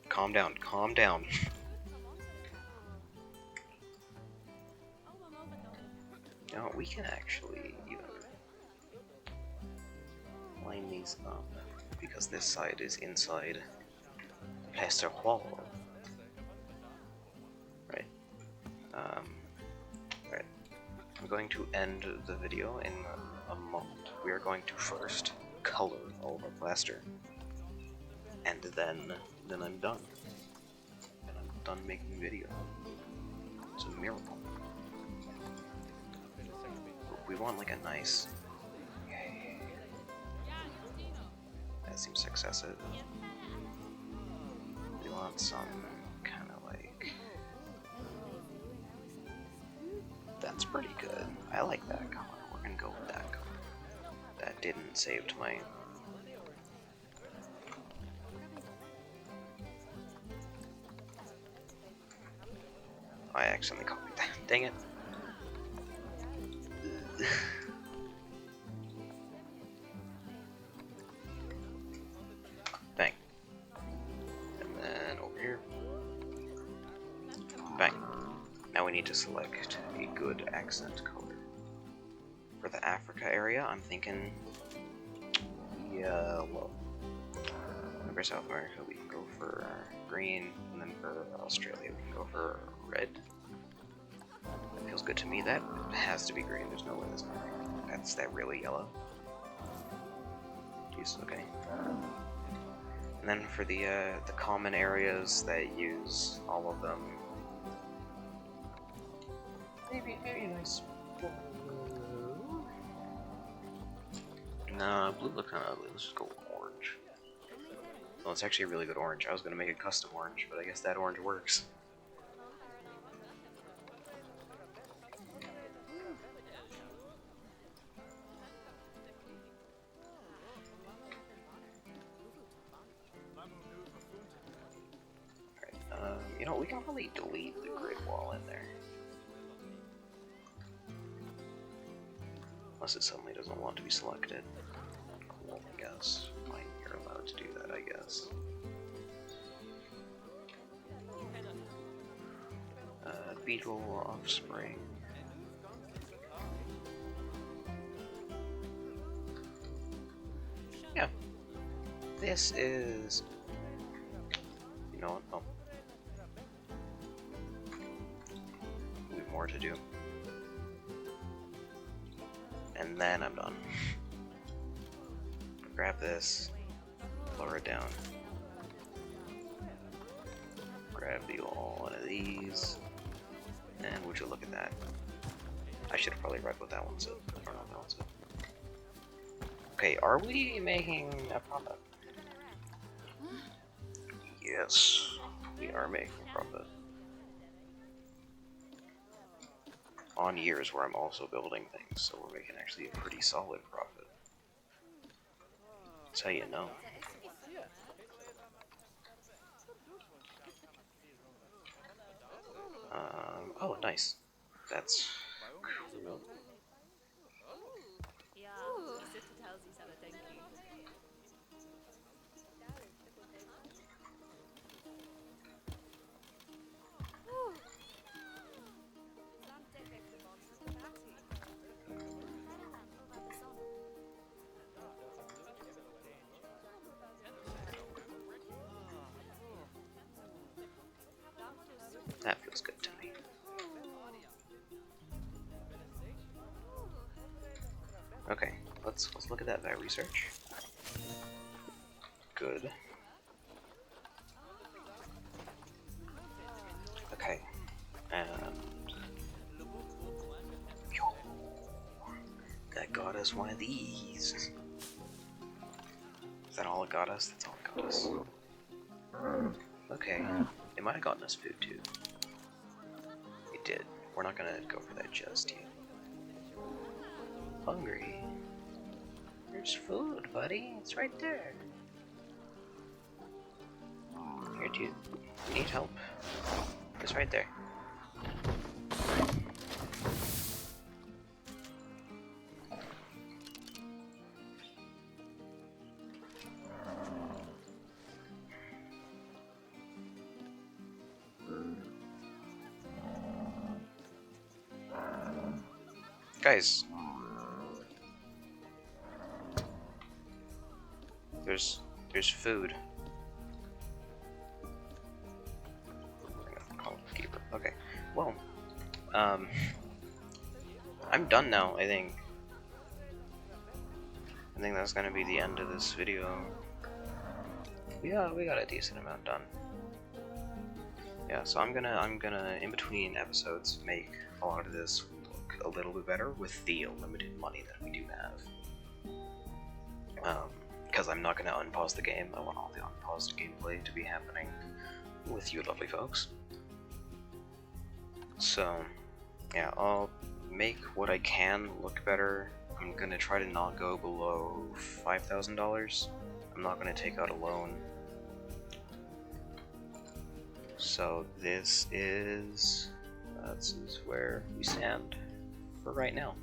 Calm down, calm down. No, we can actually even line these up because this side is inside the plaster wall. Right. Right. I'm going to end the video in a moment. We are going to first color all of our plaster, and then I'm done. And I'm done making the video. It's a miracle. We want like a nice. That seems excessive. We want some kind of like. That's pretty good. I like that color. We're gonna go with that color. That didn't save to my. I accidentally copied that. Dang it. Bang. And then over here. Bang. Now we need to select a good accent color. For the Africa area, I'm thinking yellow. For South America, we can go for green, and then for Australia, we can go for red. That feels good to me. That has to be green. There's no way that's not green. That's that really yellow. Jeez, okay. And then for the common areas that use all of them, maybe nice. Nah, blue looks kind of ugly. Let's just go orange. Well, it's actually a really good orange. I was gonna make a custom orange, but I guess that orange works. Alright, you know, we can probably delete the grid wall in there. Unless it suddenly doesn't want to be selected. Cool, I guess. Fine, you're allowed to do that, I guess. Beetle offspring. Yeah. This is... You know what? Oh. We have more to do. And then I'm done. Grab this, lower it down. Grab the old one of these, and would you look at that? I should have probably read what that one said. I don't know what that one said. Okay, are we making a profit? Yes, we are making profit. On years where I'm also building things, so we're making actually a pretty solid profit. That's how you know. Oh, nice. That's cool. That feels good to me. Okay, let's look at that research. Good. Okay, and that got us one of these. Is that all it got us? That's all it got us. Okay, it might have gotten us food too. It did. We're not gonna go for that just yet. Hungry. There's food, buddy. It's right there. Here, dude. You need help? It's right there. Guys. There's food. Okay. Well, I'm done now, I think. I think that's gonna be the end of this video. Yeah, we got a decent amount done. Yeah, so I'm gonna in between episodes make a lot of this look a little bit better with the limited money that we do have. Because I'm not gonna unpause the game. I want all the unpaused gameplay to be happening with you lovely folks. So, yeah, I'll make what I can look better. I'm gonna try to not go below $5,000. I'm not gonna take out a loan. So this is where we stand for right now.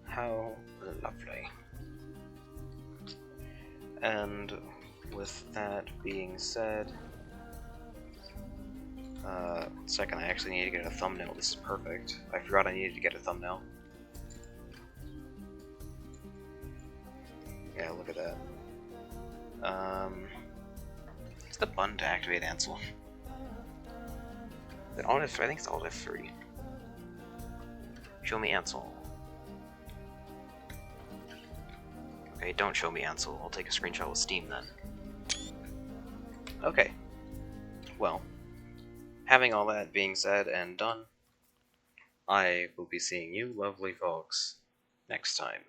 How lovely. And with that being said, second, I actually need to get a thumbnail. This is perfect. I forgot I needed to get a thumbnail. Yeah, look at that. It's the button to activate Ansel. Is it Alt F3? I think it's Alt F3. Show me Ansel. Okay, don't show me Ansel. I'll take a screenshot with Steam then. Okay. Well, having all that being said and done, I will be seeing you lovely folks next time.